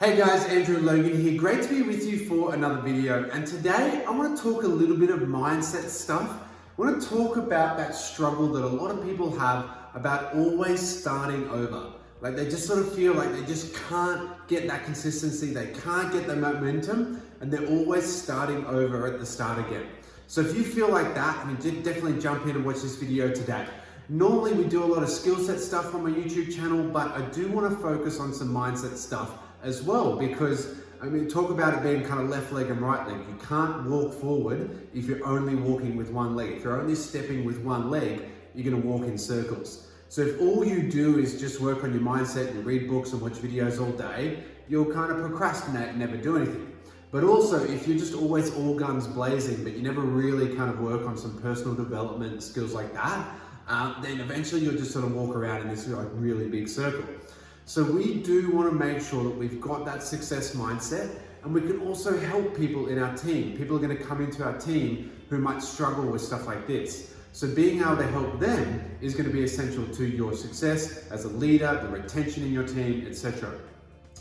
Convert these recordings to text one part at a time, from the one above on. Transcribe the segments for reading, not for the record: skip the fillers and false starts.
Hey guys, Andrew Logan here. Great to be with you for another video. And today I want to talk a little bit of mindset stuff. I want to talk about that struggle that a lot of people have about always starting over. Like they just sort of feel like they just can't get that consistency, they can't get the momentum, and they're always starting over at the start again. So if you feel like that, I mean, definitely jump in and watch this video today. Normally we do a lot of skill set stuff on my YouTube channel, but I do want to focus on some mindset stuff as well, because I mean, talk about it being kind of left leg and right leg. You can't walk forward if you're only walking with one leg. If you're only stepping with one leg, you're going to walk in circles. So if all you do is just work on your mindset and read books and watch videos all day, you'll kind of procrastinate and never do anything. But also, if you're just always all guns blazing, but you never really kind of work on some personal development skills like that, then eventually you'll just sort of walk around in this like really big circle. So we do want to make sure that we've got that success mindset, and we can also help people in our team. People are going to come into our team who might struggle with stuff like this. So being able to help them is going to be essential to your success as a leader, the retention in your team, etc.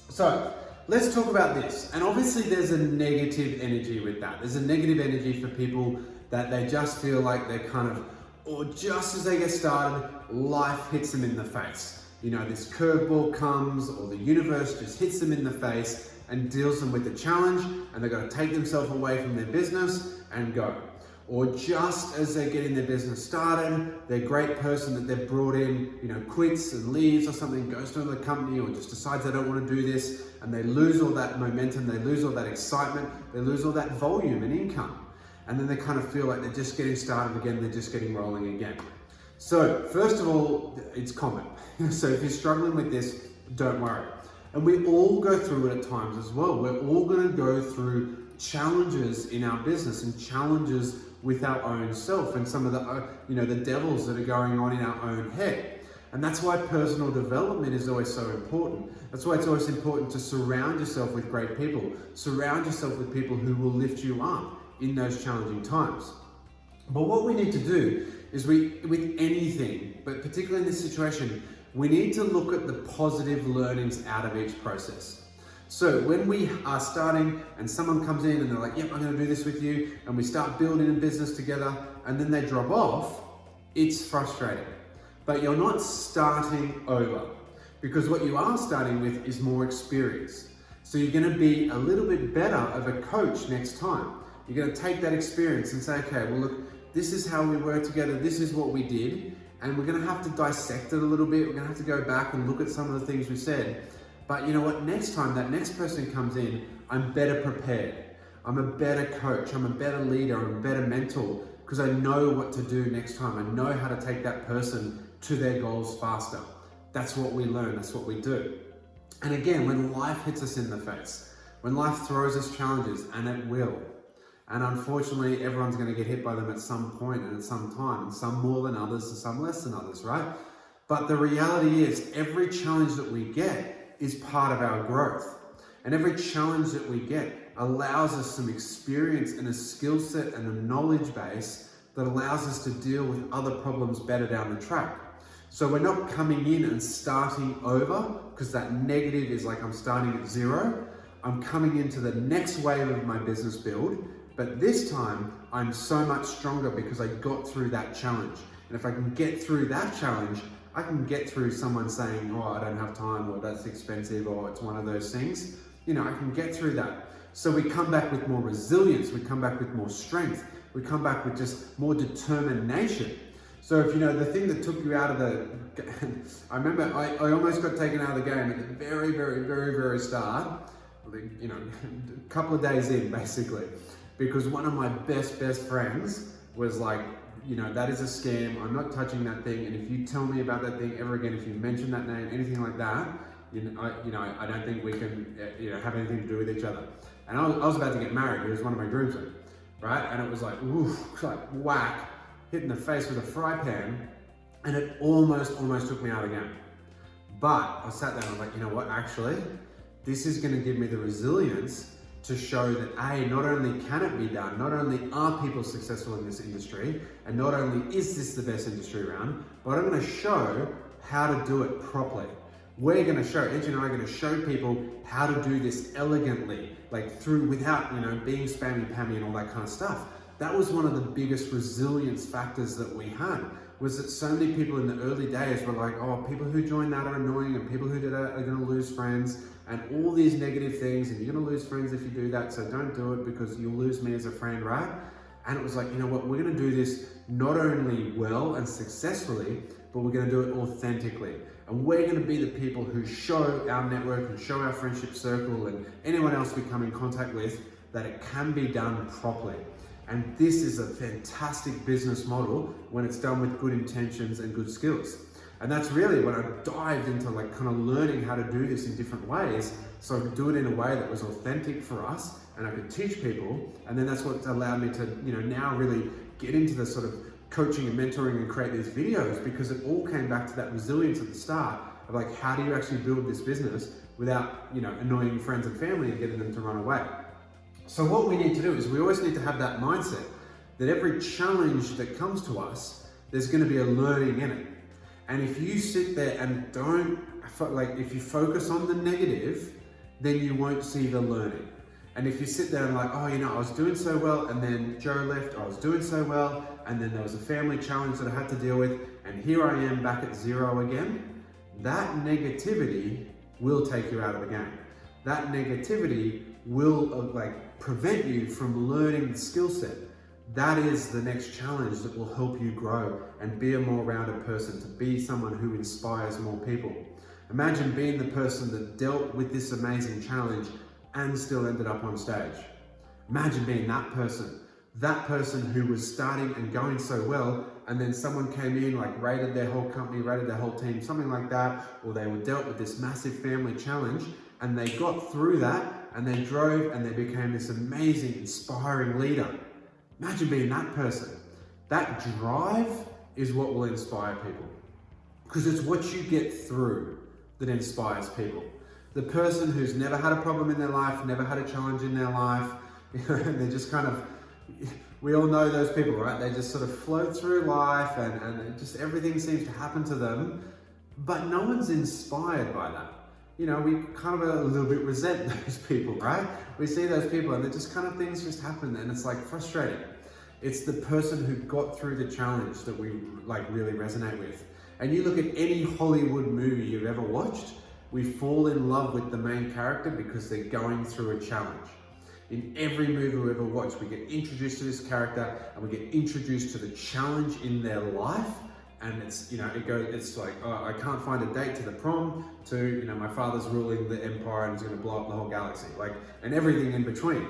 So let's talk about this. And obviously there's a negative energy with that. There's a negative energy for people that they just feel like they're kind of, or just as they get started, life hits them in the face. You know, this curveball comes, or the universe just hits them in the face and deals them with the challenge, and they've got to take themselves away from their business and go. Or just as they're getting their business started, their great person that they've brought in, you know, quits and leaves or something, goes to another company, or just decides they don't want to do this, and they lose all that momentum, they lose all that excitement, they lose all that volume and income. And then they kind of feel like they're just getting started again, they're just getting rolling again. So first of all, it's common. So if you're struggling with this, don't worry. And we all go through it at times as well. We're all going to go through challenges in our business and challenges with our own self and some of the, the devils that are going on in our own head. And that's why personal development is always so important. That's why it's always important to surround yourself with great people. Surround yourself with people who will lift you up in those challenging times. But what we need to do is with anything, but particularly in this situation, we need to look at the positive learnings out of each process. So when we are starting and someone comes in and they're like, yep, I'm gonna do this with you, and we start building a business together, and then they drop off, it's frustrating. But you're not starting over, because what you are starting with is more experience. So you're gonna be a little bit better of a coach next time. You're gonna take that experience and say, okay, well look, this is how we work together, this is what we did, and we're gonna have to dissect it a little bit, we're gonna have to go back and look at some of the things we said. But you know what, next time that next person comes in, I'm better prepared. I'm a better coach, I'm a better leader, I'm a better mentor, because I know what to do next time. I know how to take that person to their goals faster. That's what we learn, that's what we do. And again, when life hits us in the face, when life throws us challenges, and it will, and unfortunately, everyone's going to get hit by them at some point and at some time, and some more than others and some less than others, right? But the reality is, every challenge that we get is part of our growth. And every challenge that we get allows us some experience and a skill set and a knowledge base that allows us to deal with other problems better down the track. So we're not coming in and starting over, because that negative is like I'm starting at zero. I'm coming into the next wave of my business build. But this time, I'm so much stronger because I got through that challenge. And if I can get through that challenge, I can get through someone saying, oh, I don't have time, or that's expensive, or it's one of those things. You know, I can get through that. So we come back with more resilience, we come back with more strength, we come back with just more determination. So if you know, the thing that took you out of the, I remember I almost got taken out of the game at the very, very, very, very start, you know, a couple of days in basically. Because one of my best friends was like, you know, that is a scam, I'm not touching that thing, and if you tell me about that thing ever again, if you mention that name, anything like that, I don't think we can have anything to do with each other. And I was about to get married, it was one of my dreams, right? And it was like, oof, like whack, hit in the face with a fry pan, and it almost took me out of the game. But I sat there and I was like, you know what, actually, this is gonna give me the resilience to show that A, not only can it be done, not only are people successful in this industry, and not only is this the best industry around, but I'm going to show how to do it properly. Edge and I are going to show people how to do this elegantly, like without, being spammy pammy and all that kind of stuff. That was one of the biggest resilience factors that we had, was that so many people in the early days were like, oh, people who join that are annoying, and people who do that are going to lose friends, and all these negative things, and you're going to lose friends if you do that, so don't do it because you'll lose me as a friend, right? And it was like, you know what, we're going to do this not only well and successfully, but we're going to do it authentically. And we're going to be the people who show our network and show our friendship circle and anyone else we come in contact with that it can be done properly. And this is a fantastic business model when it's done with good intentions and good skills. And that's really when I dived into kind of learning how to do this in different ways, so I could do it in a way that was authentic for us and I could teach people. And then that's what allowed me to, now really get into the sort of coaching and mentoring and create these videos, because it all came back to that resilience at the start of like, how do you actually build this business without, annoying friends and family and getting them to run away? So what we need to do is we always need to have that mindset that every challenge that comes to us, there's going to be a learning in it. And if you sit there and if you focus on the negative, then you won't see the learning. And if you sit there and I was doing so well, and then Joe left, I was doing so well, and then there was a family challenge that I had to deal with, and here I am back at zero again, that negativity will take you out of the game. That negativity will prevent you from learning the skill set. That is the next challenge that will help you grow and be a more rounded person, to be someone who inspires more people. Imagine being the person that dealt with this amazing challenge and still ended up on stage. Imagine being that person who was starting and going so well, and then someone came in, raided their whole company, raided their whole team, something like that, or they were dealt with this massive family challenge, and they got through that, and they drove, and they became this amazing, inspiring leader. Imagine being that person. That drive is what will inspire people, because it's what you get through that inspires people. The person who's never had a problem in their life, never had a challenge in their life, and they're just we all know those people, right? They just sort of float through life and just everything seems to happen to them, but no one's inspired by that. We kind of a little bit resent those people, right? We see those people and they're just things just happen, and it's frustrating. It's the person who got through the challenge that we really resonate with. And you look at any Hollywood movie you've ever watched, we fall in love with the main character because they're going through a challenge. In every movie we ever watch, we get introduced to this character and we get introduced to the challenge in their life. And it's, it's like, oh, I can't find a date to the prom, to, my father's ruling the empire and he's going to blow up the whole galaxy, and everything in between.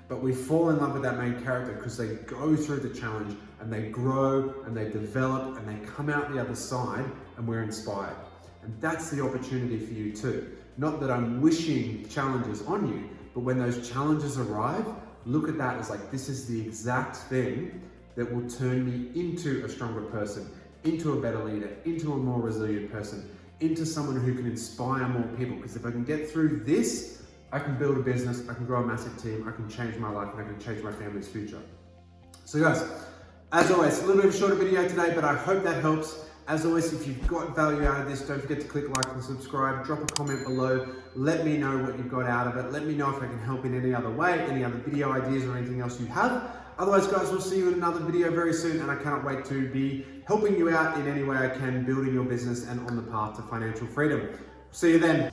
But we fall in love with that main character because they go through the challenge and they grow and they develop and they come out the other side, and we're inspired. And that's the opportunity for you too. Not that I'm wishing challenges on you, but when those challenges arrive, look at that as this is the exact thing that will turn me into a stronger person, into a better leader, into a more resilient person, into someone who can inspire more people. Because if I can get through this, I can build a business, I can grow a massive team, I can change my life, and I can change my family's future. So guys, as always, a little bit of a shorter video today, but I hope that helps. As always, if you've got value out of this, don't forget to click like and subscribe, drop a comment below, let me know what you've got out of it, let me know if I can help in any other way, any other video ideas or anything else you have. Otherwise guys, we'll see you in another video very soon, and I cannot wait to be helping you out in any way I can, building your business and on the path to financial freedom. See you then.